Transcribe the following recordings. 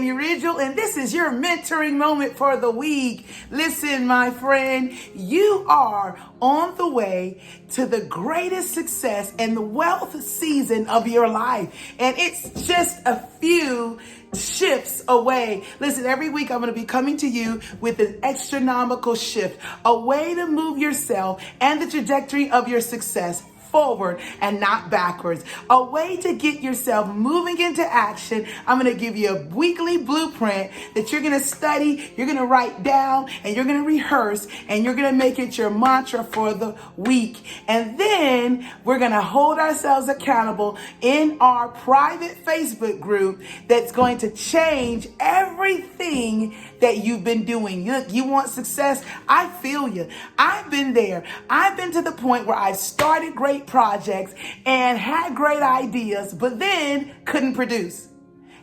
Annie Ridgle, and this is your mentoring moment for the week. Listen, my friend, you are on the way to the greatest success and the wealth season of your life. And it's just a few shifts away. Listen, every week I'm going to be coming to you with an astronomical shift, a way to move yourself and the trajectory of your success forward and not backwards. A way to get yourself moving into action. I'm going to give you a weekly blueprint that you're going to study, you're going to write down, and you're going to rehearse, and you're going to make it your mantra for the week. And then we're going to hold ourselves accountable in our private Facebook group that's going to change everything that you've been doing. You want success? I feel you. I've been there. I've been to the point where I've started great projects and had great ideas, but then couldn't produce.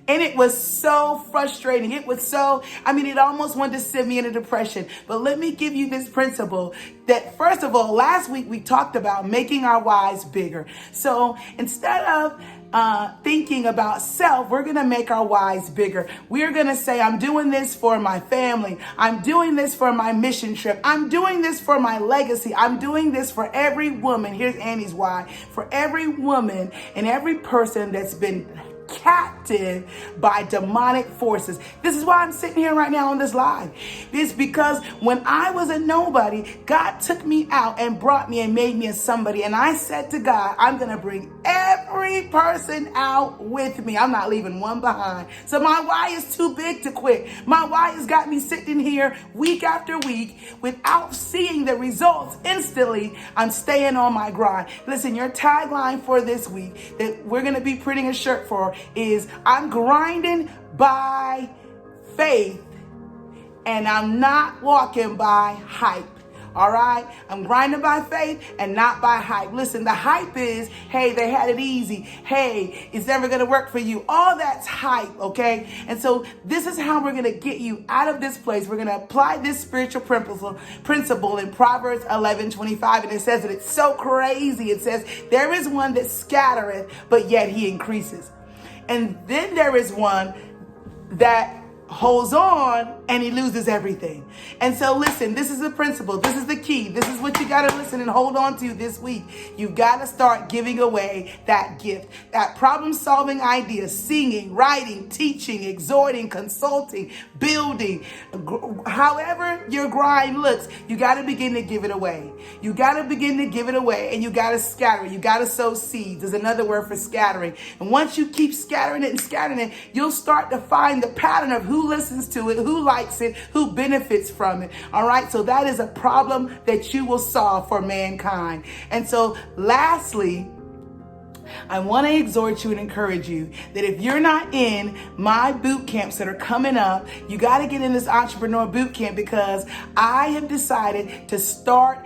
And it was so frustrating. It almost wanted to send me into depression. But let me give you this principle that, first of all, last week we talked about making our whys bigger. So instead of thinking about self, we're going to make our whys bigger. We're going to say, I'm doing this for my family. I'm doing this for my mission trip. I'm doing this for my legacy. I'm doing this for every woman. Here's Annie's why. For every woman and every person that's been captive by demonic forces. This is why I'm sitting here right now on this live. It's because when I was a nobody, God took me out and brought me and made me a somebody. And I said to God, I'm going to bring every person out with me. I'm not leaving one behind. So my why is too big to quit. My why has got me sitting here week after week without seeing the results instantly. I'm staying on my grind. Listen, your tagline for this week that we're going to be printing a shirt for is, I'm grinding by faith and I'm not walking by hype. All right. I'm grinding by faith and not by hype. Listen, the hype is, hey, they had it easy. Hey, it's never going to work for you. All that's hype. Okay. And so this is how we're going to get you out of this place. We're going to apply this spiritual principle in Proverbs 11:25. And it says that it's so crazy. It says, there is one that scattereth, but yet he increases. And then there is one that holds on and he loses everything. And so listen, this is the principle. This is the key. This is what you got to listen and hold on to this week. You've got to start giving away that gift, that problem-solving idea, singing, writing, teaching, exhorting, consulting, building, however your grind looks, you got to begin to give it away. You got to begin to give it away, and you got to scatter. You got to sow seeds. There's another word for scattering. And once you keep scattering it, you'll start to find the pattern of who listens to it, who likes it, who benefits from it. All right. So that is a problem that you will solve for mankind. And so lastly, I want to exhort you and encourage you that if you're not in my boot camps that are coming up, you got to get in this entrepreneur boot camp, because I have decided to start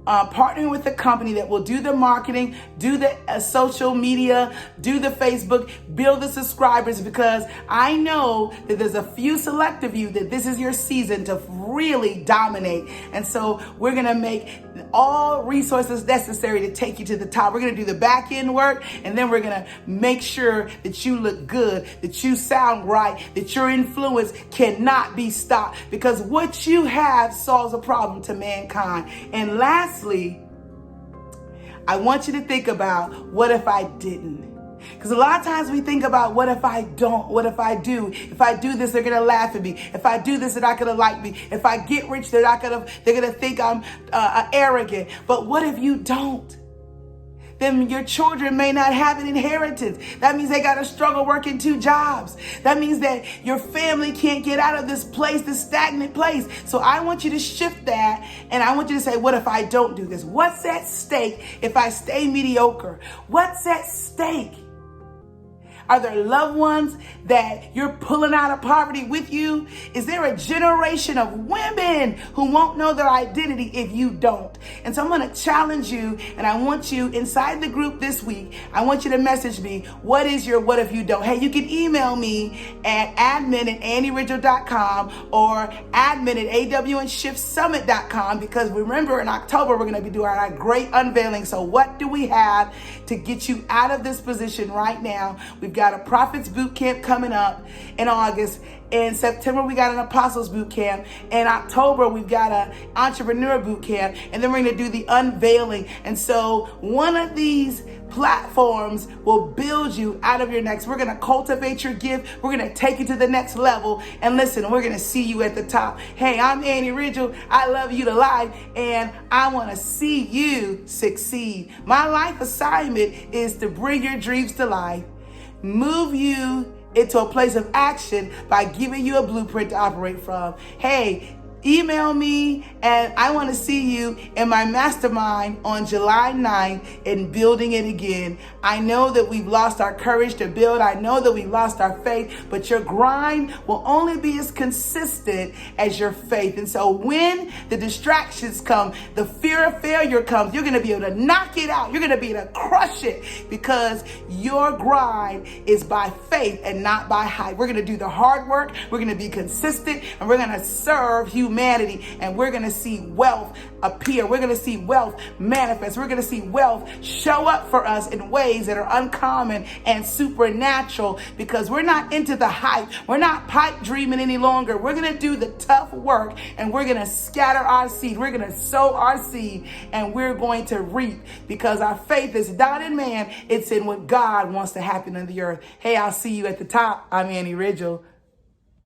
partnering with a company that will do the marketing, do the social media, do the Facebook, build the subscribers, because I know that there's a few select of you that this is your season to really dominate. And so we're going to make all resources necessary to take you to the top. We're going to do the back end work, and then we're going to make sure that you look good, that you sound right, that your influence cannot be stopped, because what you have solves a problem to mankind. And lastly, I want you to think about, what if I didn't? Because a lot of times we think about, what if I don't? What if I do? If I do this, they're going to laugh at me. If I do this, they're not going to like me. If I get rich, they're going to think I'm arrogant. But what if you don't? Then your children may not have an inheritance. That means they got to struggle working 2 jobs. That means that your family can't get out of this place, this stagnant place. So I want you to shift that, and I want you to say, what if I don't do this? What's at stake if I stay mediocre? What's at stake? Are there loved ones that you're pulling out of poverty with you? Is there a generation of women who won't know their identity if you don't? And so I'm going to challenge you, and I want you inside the group this week, I want you to message me, what is your what if you don't? Hey, you can email me at admin@annieridgle.com or admin@awnshiftsummit.com, because remember, in October, we're going to be doing our great unveiling. So what do we have to get you out of this position right now? We've got got a Prophets Boot Camp coming up in August. In September, we got an Apostles Boot Camp. In October, we've got an Entrepreneur Boot Camp. And then we're going to do the unveiling. And so one of these platforms will build you out of your next. We're going to cultivate your gift. We're going to take you to the next level. And listen, we're going to see you at the top. Hey, I'm Annie Ridgle. I love you to life, and I want to see you succeed. My life assignment is to bring your dreams to life, move you into a place of action by giving you a blueprint to operate from. Hey, email me, and I want to see you in my mastermind on July 9th in Building It Again. I know that we've lost our courage to build. I know that we've lost our faith, but your grind will only be as consistent as your faith. And so when the distractions come, the fear of failure comes, you're going to be able to knock it out. You're going to be able to crush it because your grind is by faith and not by hype. We're going to do the hard work. We're going to be consistent, and we're going to serve humanity, and we're going to see wealth appear. We're going to see wealth manifest. We're going to see wealth show up for us in ways that are uncommon and supernatural because we're not into the hype. We're not pipe dreaming any longer. We're going to do the tough work, and we're going to scatter our seed. We're going to sow our seed, and we're going to reap because our faith is not in man. It's in what God wants to happen in the earth. Hey, I'll see you at the top. I'm Annie Ridgle.